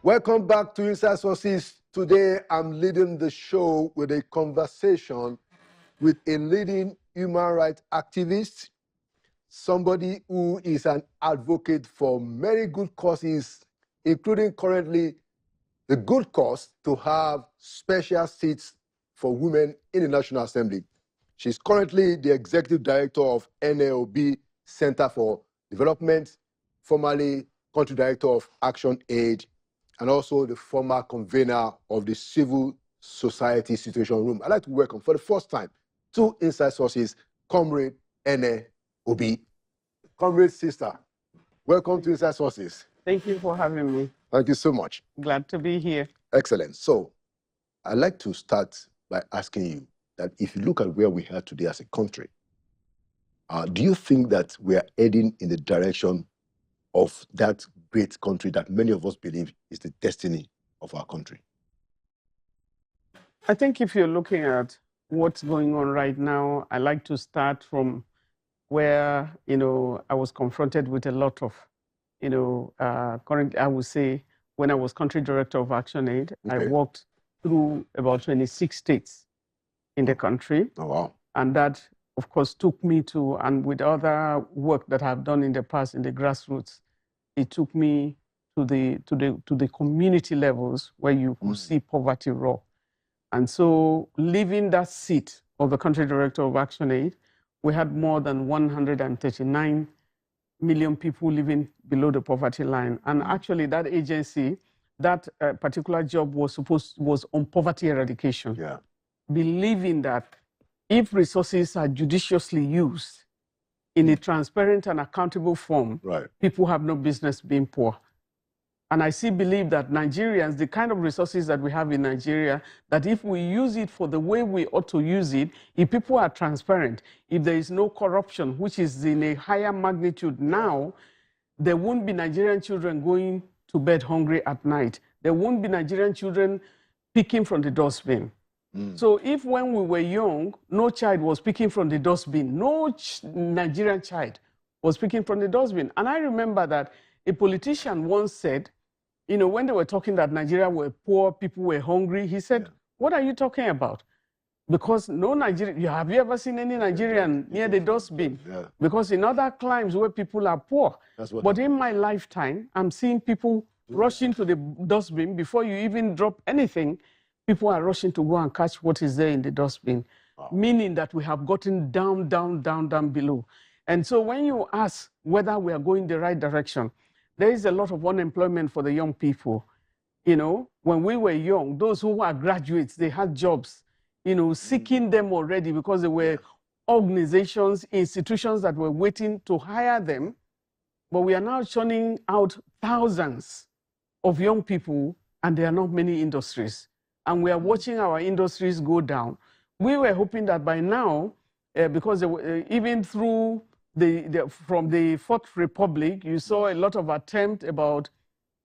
Welcome back to Inside Sources. Today, I'm leading the show with a conversation with a leading human rights activist, somebody who is an advocate for many good causes, including currently the good cause to have special seats for women in the National Assembly. She's currently the executive director of NLB Center for Development, formerly country director of Action Aid, and also the former convener of the Civil Society Situation Room. I'd like to welcome for the first time to Inside Sources, Comrade Ene Obi. Comrade sister, welcome to Inside Sources. Thank you for having me. Thank you so much. Glad to be here. Excellent. So I'd like to start by asking you that if you look at where we are today as a country, do you think that we are heading in the direction of that great country that many of us believe is the destiny of our country? I think if you're looking at what's going on right now, I like to start from where, I was confronted with a lot of, currently, I would say, when I was country director of Action Aid, I walked through about 26 states in the country. Oh, wow. And that, of course, took me to, and with other work that I've done in the past in the grassroots, it took me to the community levels where you could see poverty raw. And so leaving that seat of the country director of Action Aid, we had more than 139 million people living below the poverty line. And actually that agency, that particular job was on poverty eradication. Yeah. Believing that if resources are judiciously used in a transparent and accountable form, people have no business being poor. And I still believe that Nigerians, the kind of resources that we have in Nigeria, that if we use it for the way we ought to use it, if people are transparent, if there is no corruption, which is in a higher magnitude now, there won't be Nigerian children going to bed hungry at night. There won't be Nigerian children picking from the dustbin. So if when we were young, no child was picking from the dustbin, no Nigerian child was picking from the dustbin. And I remember that a politician once said, when they were talking that Nigeria were poor, people were hungry, he said, what are you talking about? Because no Nigerian, have you ever seen any Nigerian near the dustbin? Because in other climes where people are poor. But in my lifetime, I'm seeing people rushing to the dustbin before you even drop anything. People are rushing to go and catch what is there in the dustbin, meaning that we have gotten down, down, down, down below. And so when you ask whether we are going the right direction, there is a lot of unemployment for the young people. When we were young, those who were graduates, they had jobs, seeking them already because there were organizations, institutions that were waiting to hire them. But we are now churning out thousands of young people, and there are not many industries. And we are watching our industries go down. We were hoping that by now, because even through from the Fourth Republic, you saw a lot of attempt about,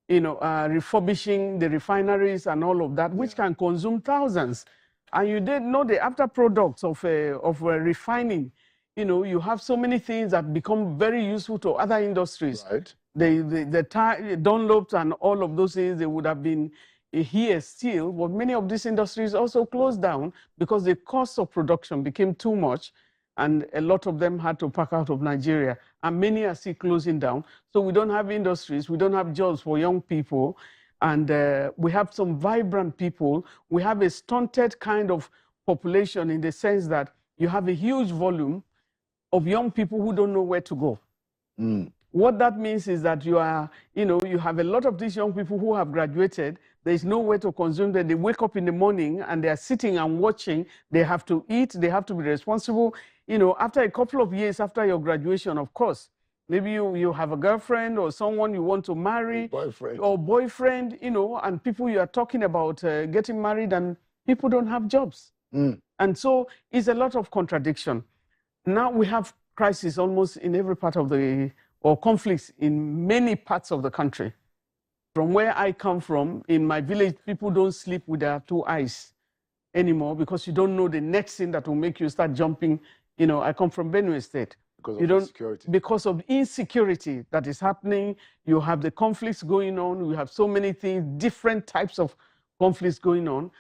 refurbishing the refineries and all of that, which can consume thousands. And you didn't know the after products of refining. You have so many things that become very useful to other industries. Right. The Dunlops and all of those things, they would have been here still, but many of these industries also closed down because the cost of production became too much, and a lot of them had to pack out of Nigeria, and many are still closing down. So we don't have industries, we don't have jobs for young people, and we have some vibrant people. We have a stunted kind of population in the sense that you have a huge volume of young people who don't know where to go. What that means is that you have a lot of these young people who have graduated. There is no way to consume them. They wake up in the morning and they are sitting and watching. They have to eat. They have to be responsible. After a couple of years after your graduation, of course, maybe you have a girlfriend or someone you want to marry, boyfriend, and people you are talking about getting married, and people don't have jobs. And so it's a lot of contradiction. Now we have crisis almost in every part of or conflicts in many parts of the country. From where I come from, in my village, people don't sleep with their two eyes anymore because you don't know the next thing that will make you start jumping. I come from Benue State. Because of insecurity that is happening. You have the conflicts going on. You have so many things, different types of conflicts going on.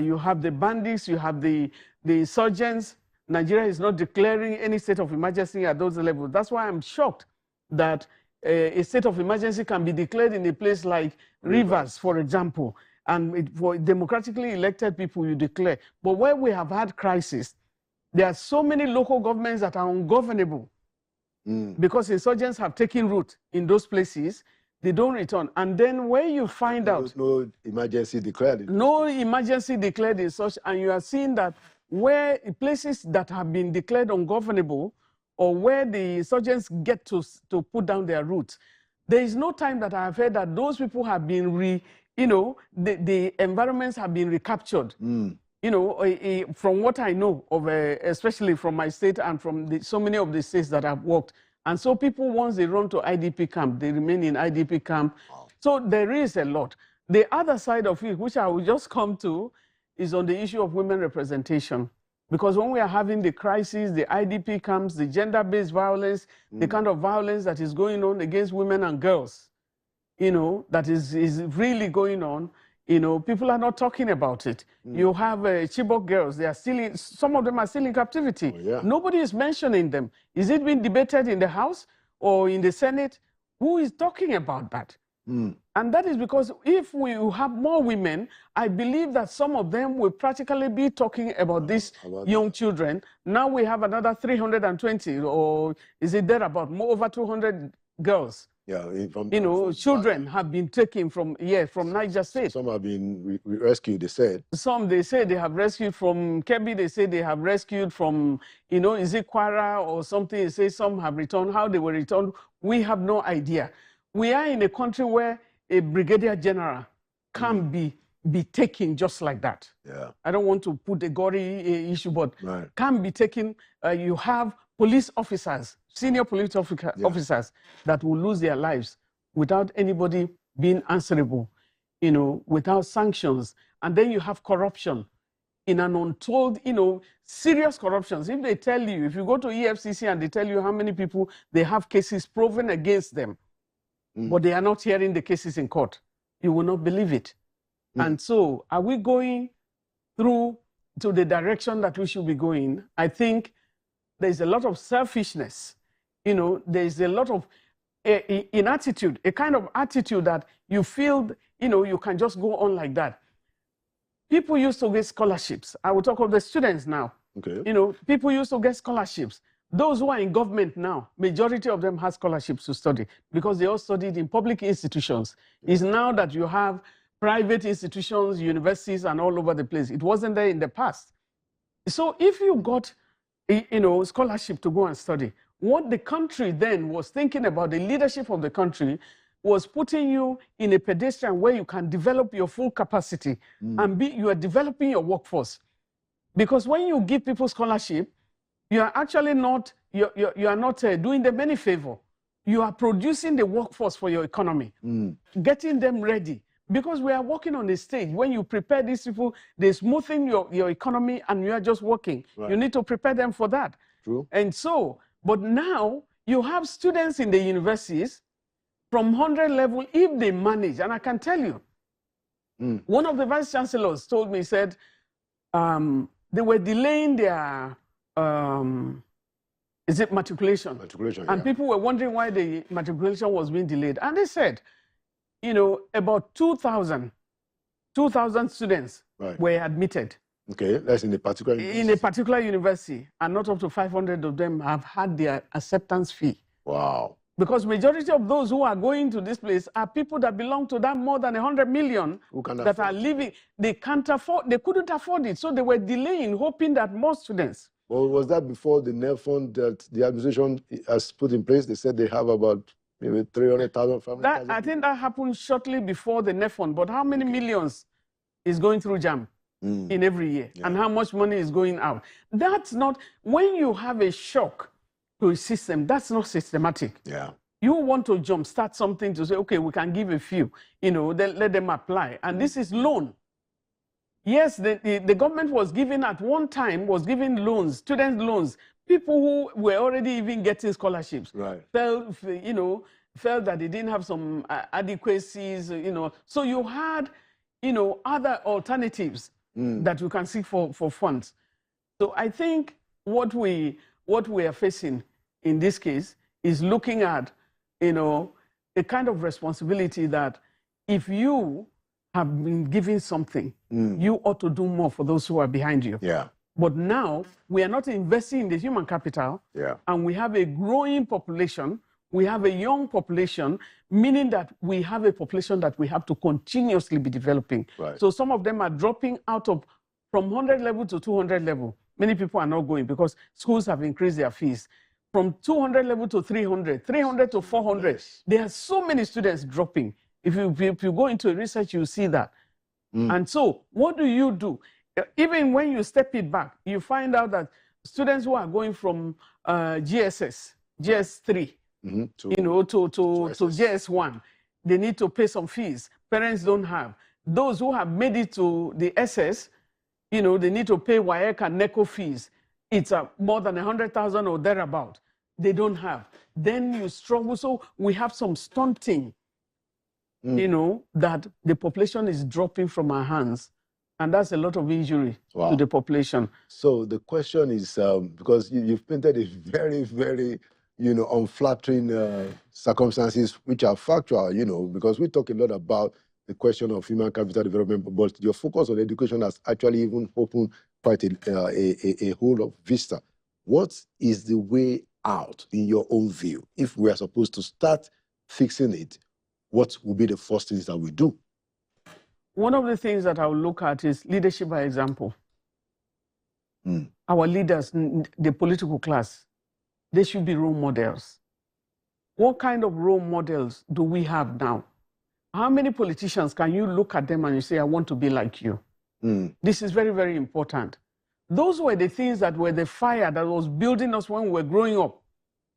You have the bandits, you have the insurgents. Nigeria is not declaring any state of emergency at those levels. That's why I'm shocked that a state of emergency can be declared in a place like Rivers, for example, and for democratically elected people you declare. But where we have had crisis, there are so many local governments that are ungovernable because insurgents have taken root in those places. They don't return. And then where you find out... No emergency declared. No emergency declared in such, and you are seeing that where places that have been declared ungovernable or where the insurgents get to put down their roots, there is no time that I have heard that those people have been the environments have been recaptured. From what I know of, especially from my state and from so many of the states that I've worked. And so people, once they run to IDP camp, they remain in IDP camp. Wow. So there is a lot. The other side of it, which I will just come to, is on the issue of women representation. Because when we are having the crisis, the IDP camps, the gender-based violence, the kind of violence that is going on against women and girls, that is really going on, people are not talking about it. You have Chibok girls, they are still some of them are still in captivity. Oh, yeah. Nobody is mentioning them. Is it being debated in the House or in the Senate? Who is talking about that? And that is because if we have more women, I believe that some of them will practically be talking about these young children. Now we have another 320, or is it there about over 200 girls? Yeah, children have been taken from Niger State. Some have been rescued, they said. Some, they say they have rescued from Kebbi, they say they have rescued from, is it Kwara or something? They say some have returned. How they were returned, we have no idea. We are in a country where a brigadier general can be taken just like that. Yeah. I don't want to put a gory issue, but can be taken. You have police officers, senior police officers that will lose their lives without anybody being answerable, without sanctions. And then you have corruption in an untold, serious corruptions. If they tell you, if you go to EFCC and they tell you how many people they have cases proven against them, but they are not hearing the cases in court, you will not believe it. And so are we going through to the direction that we should be going? I think there's a lot of selfishness. There's a lot of in attitude, a kind of attitude that you feel, you can just go on like that. People used to get scholarships. I will talk of the students now. Okay. People used to get scholarships. Those who are in government now, majority of them have scholarships to study because they all studied in public institutions. It's now that you have private institutions, universities, and all over the place. It wasn't there in the past. So if you got scholarship to go and study, what the country then was thinking about, the leadership of the country, was putting you in a pedestrian where you can develop your full capacity and you are developing your workforce. Because when you give people scholarship, you are actually not, you are not doing them any favor. You are producing the workforce for your economy, getting them ready. Because we are working on the stage. When you prepare these people, they're smoothing your economy and you are just working. Right. You need to prepare them for that. True. And so, but now you have students in the universities from 100 level, if they manage, and I can tell you, one of the vice chancellors told me, said, they were delaying their, matriculation? Matriculation, and people were wondering why the matriculation was being delayed. And they said, about 2,000 students were admitted. Okay, that's in a particular university. In a particular university, and not up to 500 of them have had their acceptance fee. Wow. Because majority of those who are going to this place are people that belong to that more than 100 million that are living. They can't afford, they couldn't afford it. So they were delaying, hoping that more students. Well, was that before the NELFUND that the administration has put in place? They said they have about maybe 300,000 families. I think that happened shortly before the NELFUND. But how many millions is going through JAM in every year? Yeah. And how much money is going out? That's not, when you have a shock to a system, that's not systematic. Yeah. You want to jumpstart something to say, okay, we can give a few, let them apply. And this is loan. Yes, the government was giving at one time, was giving loans, student loans. People who were already even getting scholarships felt that they didn't have some adequacies, So you had, other alternatives that you can seek for funds. So I think what we are facing in this case is looking at, a kind of responsibility that if you have been given something, you ought to do more for those who are behind you. Yeah. But now we are not investing in the human capital, and we have a growing population. We have a young population, meaning that we have a population that we have to continuously be developing. Right. So some of them are dropping out from 100 level to 200 level. Many people are not going because schools have increased their fees. From 200 level to 300, 300 to 400. Yes. There are so many students dropping. If you go into research, you see that. And so what do? Even when you step it back, you find out that students who are going from GSS, GS3, to GS1, they need to pay some fees. Parents don't have. Those who have made it to the SS, they need to pay WAEC and NECO fees. It's more than 100,000 or thereabout. They don't have. Then you struggle. So we have some stunting. That the population is dropping from our hands. And that's a lot of injury to the population. So the question is, because you've painted a very, very, unflattering circumstances, which are factual, because we talk a lot about the question of human capital development, but your focus on education has actually even opened quite a whole of vista. What is the way out, in your own view, if we are supposed to start fixing it? What will be the first things that we do? One of the things that I will look at is leadership by example. Our leaders, the political class, they should be role models. What kind of role models do we have now? How many politicians can you look at them and you say, I want to be like you? This is very, very important. Those were the things that were the fire that was building us when we were growing up.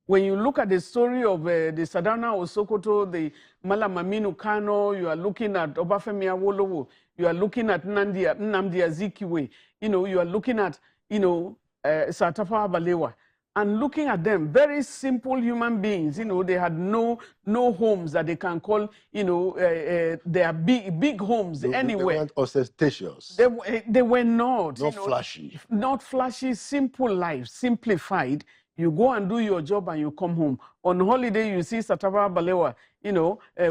When you look at the story of the Sadana Osokoto, the Malam Aminu Kano, you are looking at Obafemi Awolowo, you are looking at Nnamdi Azikiwe, you are looking at, Sir Tafawa Balewa, and looking at them, very simple human beings, they had no homes that they can call, they are big homes anywhere. They weren't ostentatious. They were not. Not flashy. Not flashy, simple life, simplified. You go and do your job and you come home. On holiday, you see Satafa Balewa,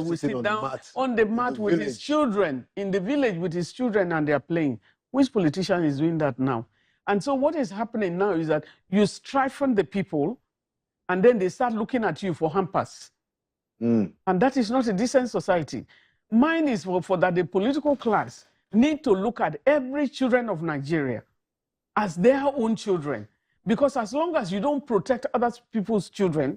we sit down on the mat with his children, in the village with his children, and they're playing. Which politician is doing that now? And so what is happening now is that you strengthen the people, and then they start looking at you for hampers. And that is not a decent society. Mine is for that the political class need to look at every children of Nigeria as their own children. Because as long as you don't protect other people's children,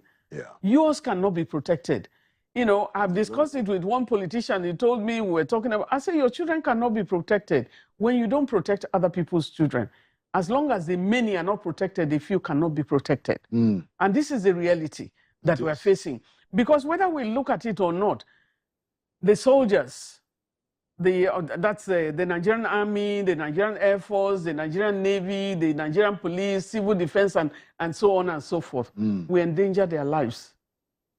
yours cannot be protected. I've discussed it with one politician. He told me, we were talking about, I said, your children cannot be protected when you don't protect other people's children. As long as the many are not protected, the few cannot be protected. And this is the reality that we're facing. Because whether we look at it or not, the soldiers, that's the Nigerian Army, the Nigerian Air Force, the Nigerian Navy, the Nigerian Police, Civil Defense, and so on and so forth. We endanger their lives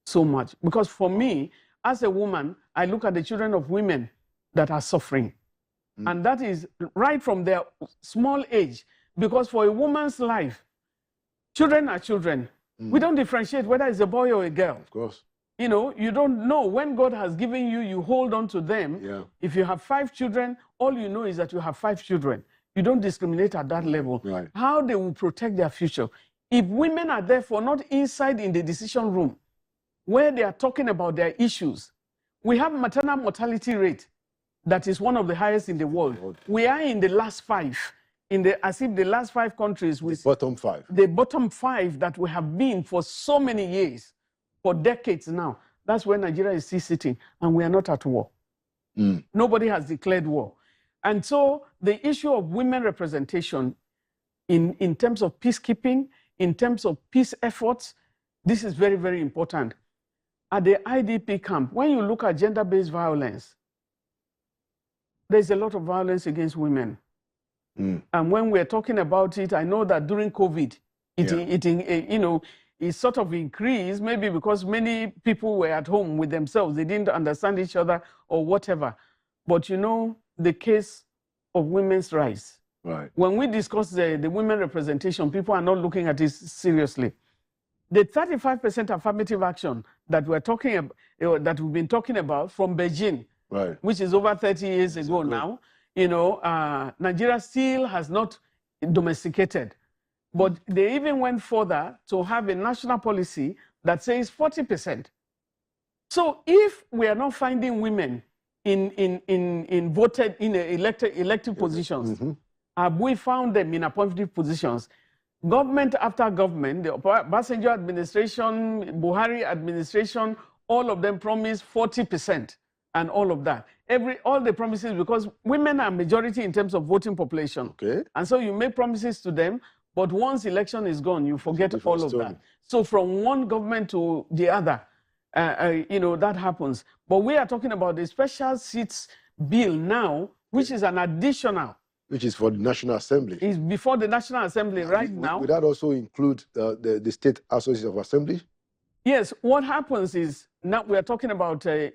so much. Because for me, as a woman, I look at the children of women that are suffering. And that is right from their small age. Because for a woman's life, children are children. We don't differentiate whether it's a boy or a girl. Of course. You don't know when God has given you, you hold on to them. If you have 5 children, all you know is that you have 5 children. You don't discriminate at that level. How they will protect their future. If women are therefore not inside in the decision room, where they are talking about their issues, we have maternal mortality rate that is one of the highest in the world. We are in the last 5. As if the last 5 countries with bottom 5. The bottom 5 that we have been for so many years. For decades now, that's where Nigeria is still sitting, and we are not at war. Nobody has declared war. And so the issue of women representation in terms of peacekeeping, in terms of peace efforts, this is very, very important. At the IDP camp, when you look at gender-based violence, there's a lot of violence against women. And when we're talking about it, I know that during COVID, it sort of increased, maybe because many people were at home with themselves. They didn't understand each other or whatever. But the case of women's rights. Right. When we discuss the women representation, people are not looking at it seriously. The 35% affirmative action that we're talking about, that we've been talking about from Beijing, right, which is over 30 years ago now, Nigeria still has not domesticated. But they even went further to have a national policy that says 40%. So if we are not finding women in elected positions, have we found them in appointed positions? Government after government, the Obasanjo administration, Buhari administration, all of them promised 40% and all of that. All the promises, because women are majority in terms of voting population. Okay. And so you make promises to them, but once election is gone, you forget all of that. So from one government to the other, that happens. But we are talking about the special seats bill now, which is an additional. Which is for the National Assembly. Is before the National Assembly now. Would that also include the State Houses of Assembly? Yes. What happens is now we are talking about a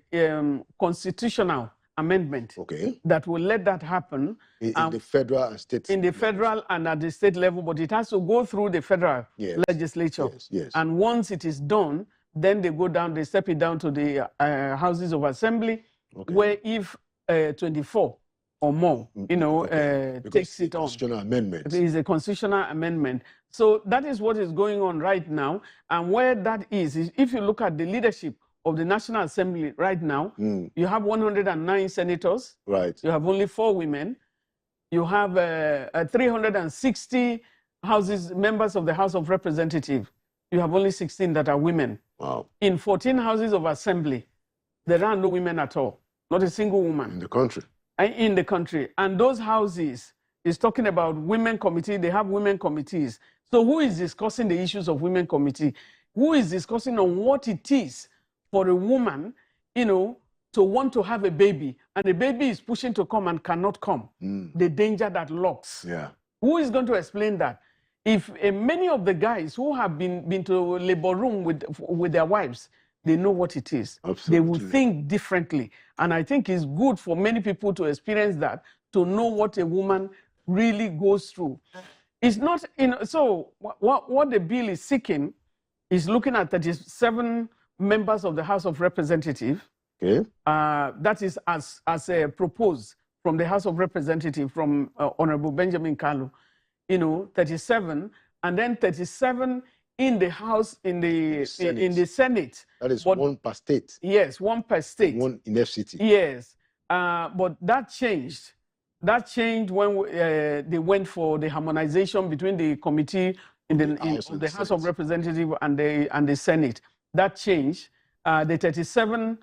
constitutional amendment. Okay. That will let that happen. In the federal and state. In the federal and at the state level, but it has to go through the federal legislature. Yes. And once it is done, then they go down, they step it down to the Houses of Assembly, where if 24 or more, takes it on. Constitutional amendment. It is a constitutional amendment. So that is what is going on right now. And where that is if you look at the leadership of the National Assembly right now, you have 109 senators. Right. You have only 4 women. You have 360 members of the House of Representatives. You have only 16 that are women. Wow. In 14 Houses of Assembly, there are no women at all. Not a single woman. In the country. In the country. And those houses is talking about women committee. They have women committees. So who is discussing the issues of women committee? Who is discussing on what it is for a woman, to want to have a baby, and the baby is pushing to come and cannot come? The danger that lurks. Yeah. Who is going to explain that? If many of the guys who have been to labor room with their wives, they know what it is. Absolutely. They will think differently. And I think it's good for many people to experience that, to know what a woman really goes through. It's not, so what the bill is seeking is looking at 37 members of the House of Representatives. Okay. That is as proposed from the House of Representatives from Honorable Benjamin Kalu, 37, and then 37 in the House, in the Senate. That is one per state. Yes, one per state. One in FCT. Yes, but that changed. That changed when they went for the harmonization between the committee in the House of Representatives and the Senate. That changed. The 37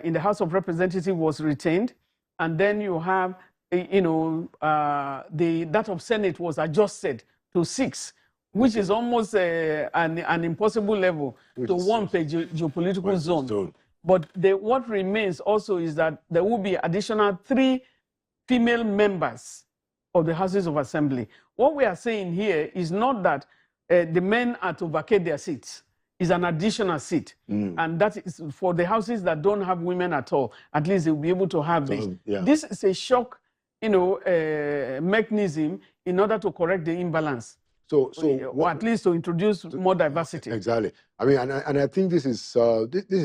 in the House of Representatives was retained, and then you have, that of Senate was adjusted to 6. Which is almost an impossible level to one per geopolitical zone. But what remains also is that there will be additional 3 female members of the Houses of Assembly. What we are saying here is not that the men are to vacate their seats. It's an additional seat. And that is for the houses that don't have women at all. At least they'll be able to have this. Yeah. This is a shock, mechanism in order to correct the imbalance. Or at least to introduce more diversity. Exactly. I mean, and I think this is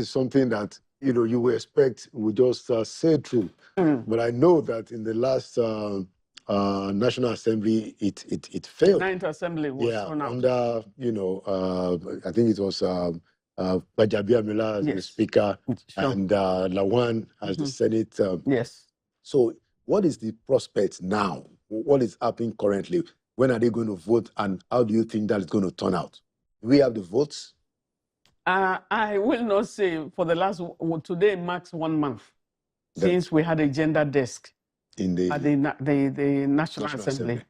something that you will expect we just say through. But I know that in the last National Assembly, it failed. 9th Assembly was thrown out. Under I think it was Bajabiamila as the Speaker and Lawan as the Senate. Yes. So what is the prospect now? What is happening currently? When are they going to vote, and how do you think that is going to turn out? Do we have the votes? I will not say for the last, today marks 1 month since we had a gender desk at the National Assembly.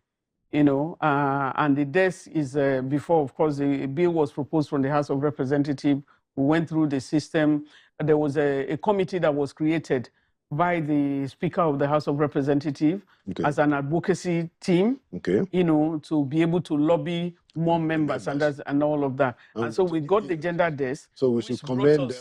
And the desk is before, of course, the bill was proposed from the House of Representatives. We went through the system. There was a committee that was created by the Speaker of the House of Representatives as an advocacy team, you know, to be able to lobby more members and all of that. And so we got the gender desk. So we should commend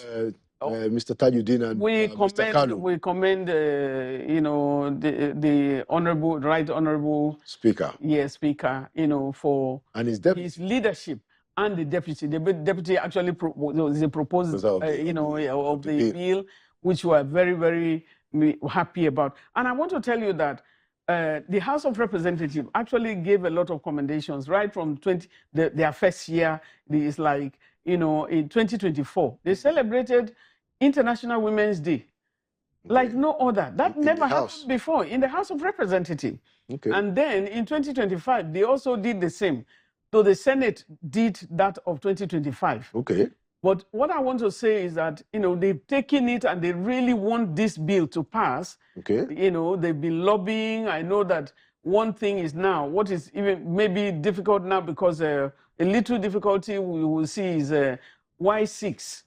Mr. Tajuddin and Mr. Kalu. We commend, you know, the Right Honorable Speaker. Yes, Speaker, you know, for his leadership. And the deputy actually was the proposal, you know, of the bill, which we are very, very happy about. And I want to tell you that the House of Representatives actually gave a lot of commendations right from their first year. It's like, you know, in 2024, they celebrated International Women's Day like no other. That never happened before in the House of Representatives. And then in 2025, they also did the same. So the Senate did that of 2025. But what I want to say is that, you know, they've taken it and they really want this bill to pass. You know, they've been lobbying. I know that one thing is now, what is even maybe difficult now, because a little difficulty we will see is why 6?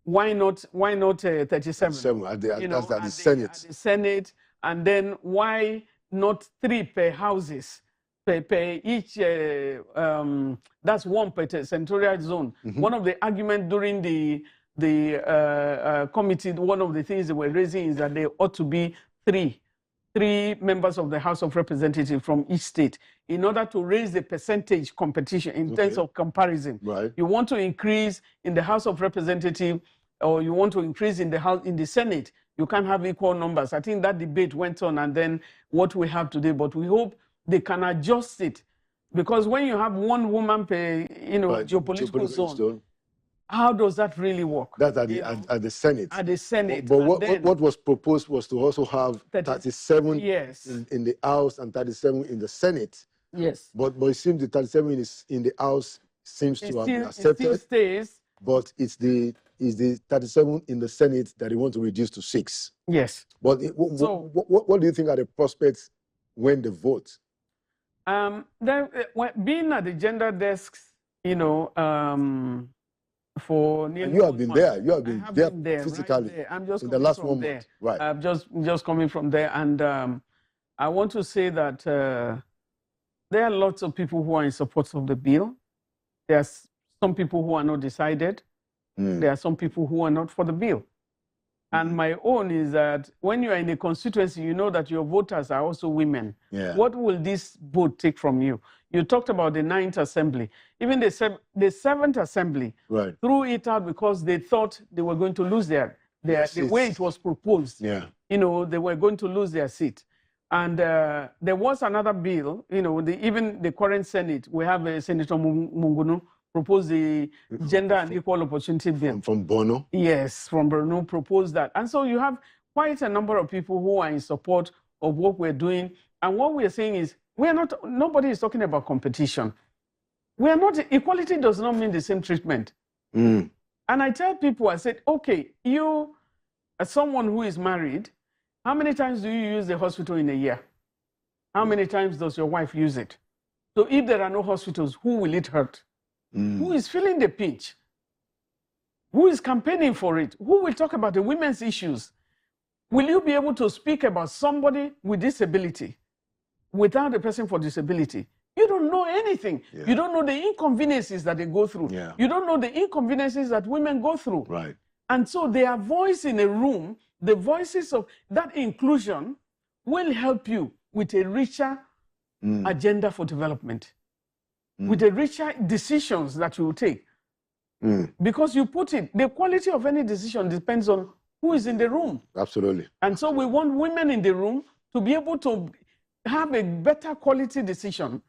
Why not 37? You know, that's the Senate. At the Senate. And then why not 3 per houses? Per each, that's 1 per senatorial zone. One of the arguments during the committee, one of the things they were raising is that there ought to be 3 members of the House of Representatives from each state in order to raise the percentage competition in terms of comparison. You want to increase in the House of Representatives, or you want to increase in the Senate, you can't have equal numbers. I think that debate went on, and then what we have today, but we hope they can adjust it, because when you have 1 woman per, you know, geopolitical zone, how does that really work? That's at the Senate. At the Senate. But what was proposed was to also have 37 in the House and 37 in the Senate. Yes. But it seems the 37 in the House seems to have been accepted. It still stays. But it's the 37 in the Senate that they want to reduce to 6. Yes. But what do you think are the prospects when they vote? Being at the gender desks, you know, for nearly you have been there. You have been there physically. Right. I'm just in the last 1 month. There. Right. I'm just coming from there, and I want to say that there are lots of people who are in support of the bill. There are some people who are not decided. There are some people who are not for the bill. And my own is that when you are in a constituency, you know that your voters are also women. What will this vote take from you? You talked about the 9th Assembly. Even the 7th Assembly threw it out because they thought they were going to lose the way it was proposed. You know, they were going to lose their seat. And there was another bill, you know, even the current Senate, we have Senator Mungunu, proposed the Gender and Equal Opportunity Bill. From Bono? Yes, from Bono proposed that. And so you have quite a number of people who are in support of what we're doing. And what we're saying is, nobody is talking about competition. Equality does not mean the same treatment. And I tell people, I said, okay, you, as someone who is married, how many times do you use the hospital in a year? How many times does your wife use it? So if there are no hospitals, who will it hurt? Who is feeling the pinch? Who is campaigning for it? Who will talk about the women's issues? Will you be able to speak about somebody with disability without a person for disability? You don't know anything. You don't know the inconveniences that they go through. You don't know the inconveniences that women go through. And so their voice in a room, the voices of that inclusion, will help you with a richer agenda for development. With the richer decisions that you will take. Because you put it, the quality of any decision depends on who is in the room. Absolutely. And so we want women in the room to be able to have a better quality decision.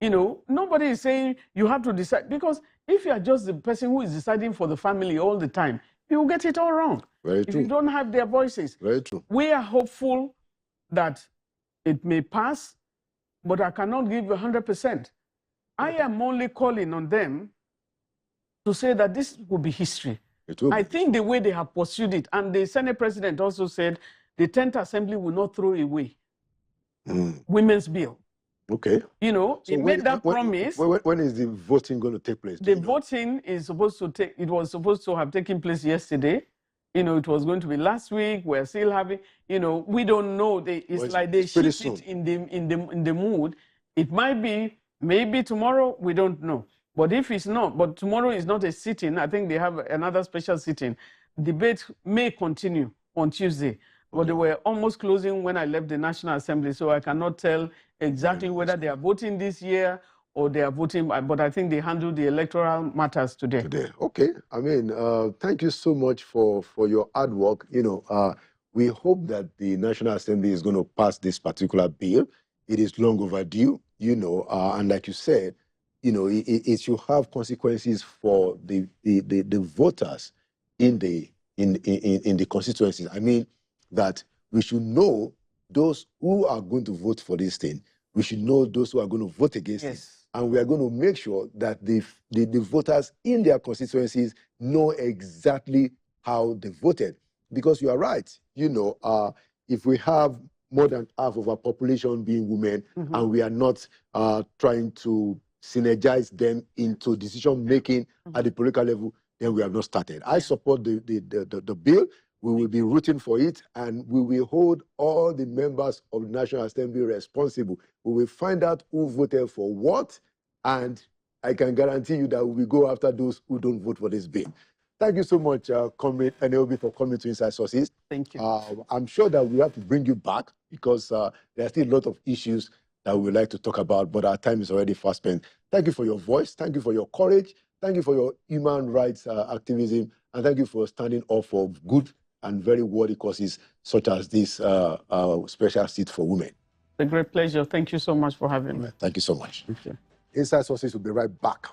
You know, nobody is saying you have to decide, because if you are just the person who is deciding for the family all the time, you will get it all wrong. Very true. If you don't have their voices. Very true. We are hopeful that it may pass, but I cannot give 100%. I am only calling on them to say that this will be history. I think the way they have pursued it, and the Senate President also said the 10th Assembly will not throw away women's bill. You know, so it made that promise. When is the voting going to take place? The voting is supposed to was supposed to have taken place yesterday. You know, it was going to be last week. We're still having, you know, we don't know. It's like they shift it in the mood. It might be, maybe tomorrow, we don't know. But if it's not, but tomorrow is not a sitting, I think they have another special sitting. Debate may continue on Tuesday. But they were almost closing when I left the National Assembly, so I cannot tell exactly whether they are voting this year or they are voting, but I think they handle the electoral matters today. Okay. I mean, thank you so much for your hard work. You know, we hope that the National Assembly is going to pass this particular bill. It is long overdue, you know, and like you said, you know, it should have consequences for the voters in the constituencies. I mean, that we should know those who are going to vote for this thing. We should know those who are going to vote against it. And we are going to make sure that the voters in their constituencies know exactly how they voted. Because you are right, you know, if we have more than half of our population being women, and we are not trying to synergize them into decision-making at the political level, then we have not started. I support the bill. We will be rooting for it, and we will hold all the members of the National Assembly responsible. We will find out who voted for what, and I can guarantee you that we will go after those who don't vote for this bill. Thank you so much, Comrade NLB, for coming to Inside Sources. Thank you. I'm sure that we have to bring you back because there are still a lot of issues that we would like to talk about, but our time is already fast spent. Thank you for your voice. Thank you for your courage. Thank you for your human rights activism. And thank you for standing up for good and very worthy causes such as this special seat for women. It's a great pleasure. Thank you so much for having me. Thank you so much. Thank you. Inside Sources will be right back.